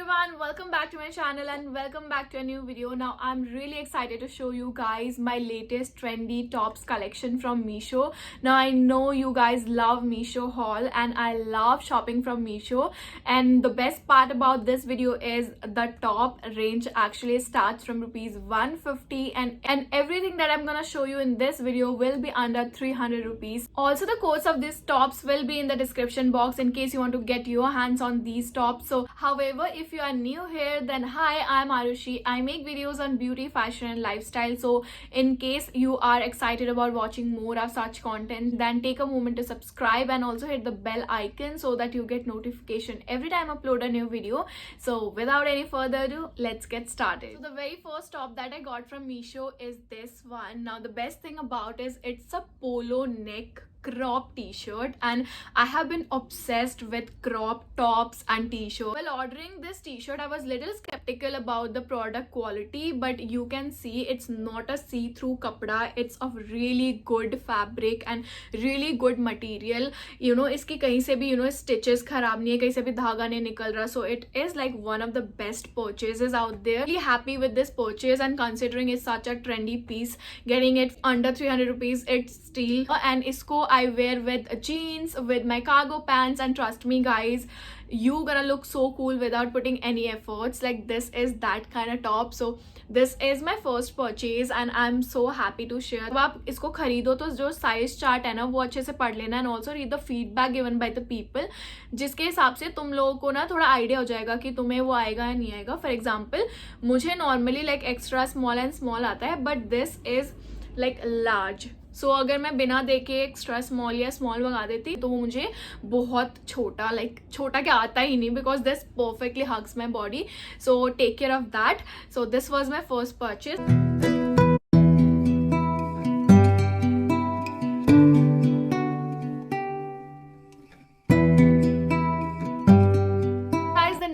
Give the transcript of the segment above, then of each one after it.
everyone, welcome back to my channel and welcome back to a new video. Now I'm really excited to show you guys my latest trendy tops collection from Meesho. Now I know you guys love Meesho haul and I love shopping from Meesho, and the best part about this video is the top range actually starts from rupees 150 and everything that I'm gonna show you in this video will be under 300 rupees. Also the codes of these tops will be in the description box in case you want to get your hands on these tops. So however, if you are new here, then hi, I'm Arushi. I make videos on beauty, fashion and lifestyle. So in case you are excited about watching more of such content, then take a moment to subscribe and also hit the bell icon so that you get notification every time I upload a new video. So without any further ado, let's get started. So the very first top that I got from Meesho is this one. Now the best thing about is it's a polo neck crop t-shirt, and I have been obsessed with crop tops and t-shirts. While ordering this t-shirt, I was little skeptical about the product quality, but you can see it's not a see-through kapda. It's of really good fabric and really good material. You know, iski kahin se bhi stitches kharab nahi hai, kahin se bhi dhaga nahi nikal raha. So it is like one of the best purchases out there. Really happy with this purchase, and considering it's such a trendy piece, getting it under 300 rupees, it's steal. And isko I wear with jeans, with my cargo pants, and trust me guys, you gonna look so cool without putting any efforts. Like this is that kind of top. So this is my first purchase and I'm so happy to share. जब आप इसको खरीदो तो जो size chart है ना वो अच्छे से पढ़ लेना, and also read the feedback given by the people, जिसके हिसाब से तुम लोगों को ना थोड़ा आइडिया हो जाएगा कि तुम्हें वो आएगा या नहीं आएगा. फॉर एग्जाम्पल मुझे normally like extra small and small आता है, but this is like large. So अगर मैं बिना देखे एक्स्ट्रा स्मॉल या स्मॉल मंगा देती तो वो मुझे बहुत छोटा, लाइक छोटा क्या आता ही नहीं, because this perfectly hugs my body. So take care of that. So this was my first purchase.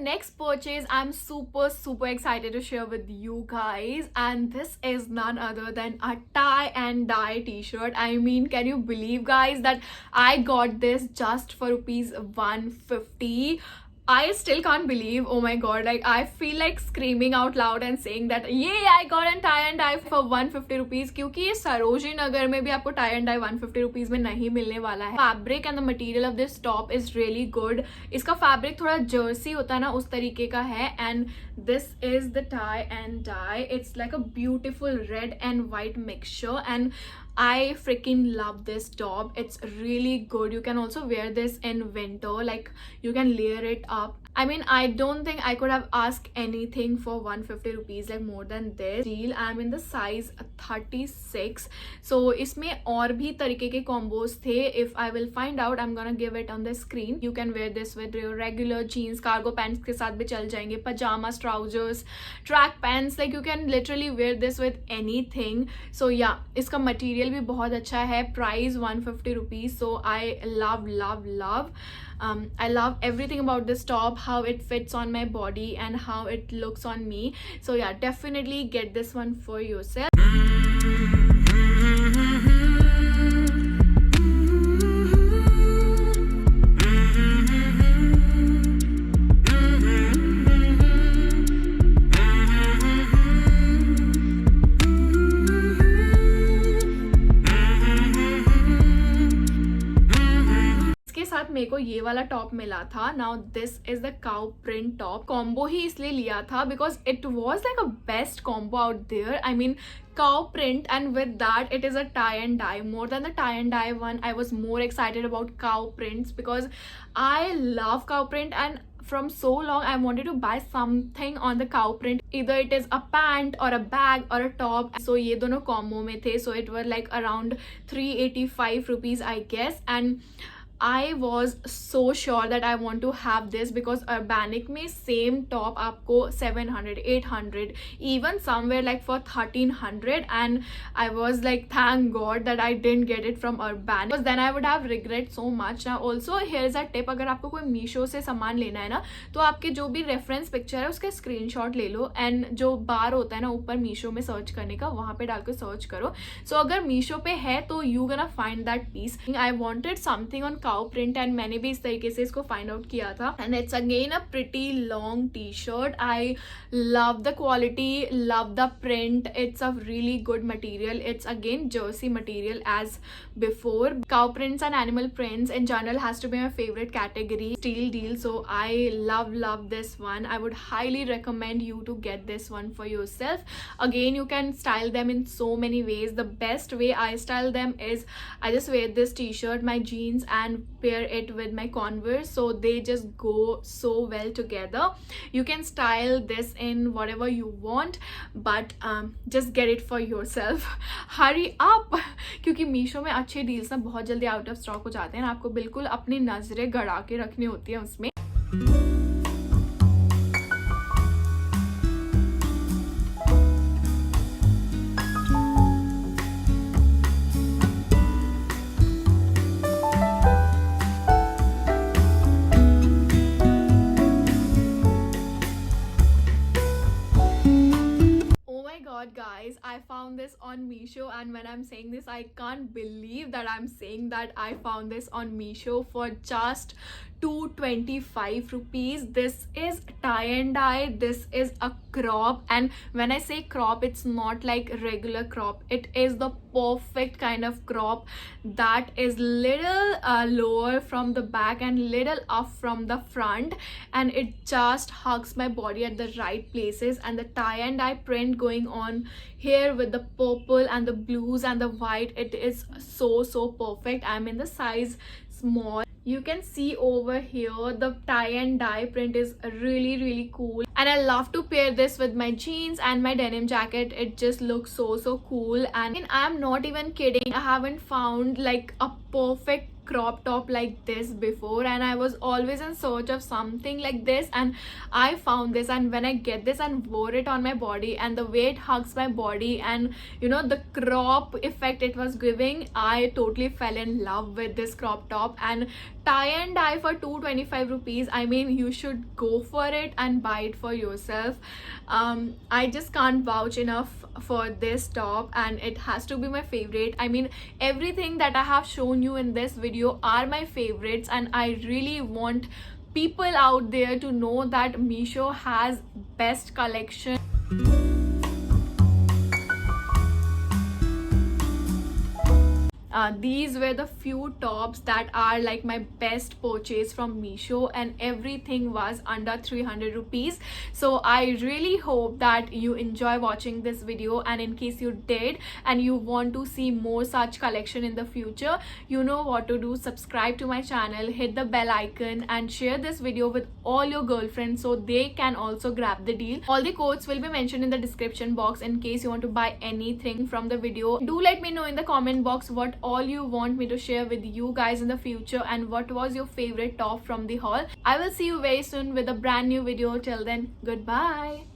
Next purchase I'm super excited to share with you guys, and this is none other than a tie and dye t-shirt. I mean, can you believe guys that I got this just for rupees 150? I still can't believe. Oh my god, like I feel like screaming out loud and saying that yeah, I got a tie and dye for 150 rupees, क्योंकि ये सरोजिनी नगर में भी आपको tie and dye 150 rupees में नहीं मिलने वाला है. Fabric and the material of this top is really good. इसका fabric थोड़ा जर्सी होता है ना, उस तरीके का है. And this is the tie and dye. It's like a beautiful red and white mixture, and I freaking love this top. It's really good. You can also wear this in winter, like you can layer it up. I mean, I don't think I could have asked anything for 150 rupees like more than this deal. I'm in the size 36. So इसमें और भी तरीके के combos थे. If I will find out, I'm gonna give it on the screen. You can wear this with your regular jeans, cargo pants के साथ भी चल जाएंगे, pajamas, trousers, track pants. Like you can literally wear this with anything. So yeah, इसका material भी बहुत अच्छा है. Price 150 rupees. So I love I love everything about this top, how it fits on my body and how it looks on me. So yeah, definitely get this one for yourself. मेरे को ये वाला top मिला था. Now this is the cow print top. Combo ही इसलिए लिया था because it was like a best combo out there. I mean cow print, and with that it is a tie and dye. More than the tie and dye one, I was more excited about cow prints because I love cow print, and from so long I wanted to buy something on the cow print. Either it is a pant or a bag or a top. So ये दोनों combo में थे. So it was like around 385 rupees I guess, and I was so sure that I want to have this because Urbanic में same top आपको 700, 800, even somewhere like for 1300, and I was like thank god that I didn't get it from Urbanic because then I would have regret so much. Now also here is a tip, अगर आपको कोई मीशो से सामान लेना है ना तो आपके जो भी रेफरेंस पिक्चर है उसका स्क्रीनशॉट ले लो, एंड जो बार होता है ना ऊपर मीशो में सर्च करने का वहाँ पे डाल के सर्च करो. सो अगर मीशो पे है तो you gonna find that piece. I wanted something on cow print and मैंने भी इस तरीके से इसको फाइंड आउट किया था. And it's again a pretty long T shirt. I love the quality, love the print. It's a really good material. It's again jersey material as before. Cow prints and animal prints in general has to be my favorite category. Steal deal, so I love this one. I would highly recommend you to get this one for yourself. Again, you can style them in so many ways. The best way I style them is I just wear this t-shirt, my jeans, and pair it with my Converse, so they just go so well together. You can style this in whatever you want, but just get it for yourself. Hurry up क्योंकि मीशो में अच्छे deals ना बहुत जल्दी out of stock हो जाते हैं. आपको बिल्कुल अपनी नजरें गड़ा के रखनी होती है उसमें. Guys, I found this on Meesho, and when I'm saying this, I can't believe that I'm saying that I found this on Meesho for just 225 rupees. This is tie and dye. This is a crop, and when I say crop, it's not like regular crop. It is the perfect kind of crop that is little lower from the back and little up from the front, and it just hugs my body at the right places. And the tie and dye print going on here with the purple and the blues and the white, it is so perfect. I'm in the size small. You can see over here the tie and dye print is really cool, and I love to pair this with my jeans and my denim jacket. It just looks so cool. And I'm not even kidding, I haven't found like a perfect crop top like this before, and I was always in search of something like this, and I found this. And when I get this and wore it on my body, and the way it hugs my body, and you know, the crop effect it was giving, I totally fell in love with this crop top. And tie and dye for 225 rupees, I mean, you should go for it and buy it for yourself. I just can't vouch enough for this top, and it has to be my favorite. I mean, everything that I have shown you in this video are my favorites, and I really want people out there to know that Meesho has best collection. These were the few tops that are like my best purchase from Meesho, and everything was under 300 rupees. So I really hope that you enjoy watching this video, and in case you did and you want to see more such collection in the future, you know what to do. Subscribe to my channel, hit the bell icon, and share this video with all your girlfriends so they can also grab the deal. All the codes will be mentioned in the description box in case you want to buy anything from the video. Do let me know in the comment box what all you want me to share with you guys in the future, and what was your favorite top from the haul. I will see you very soon with a brand new video. Till then, goodbye.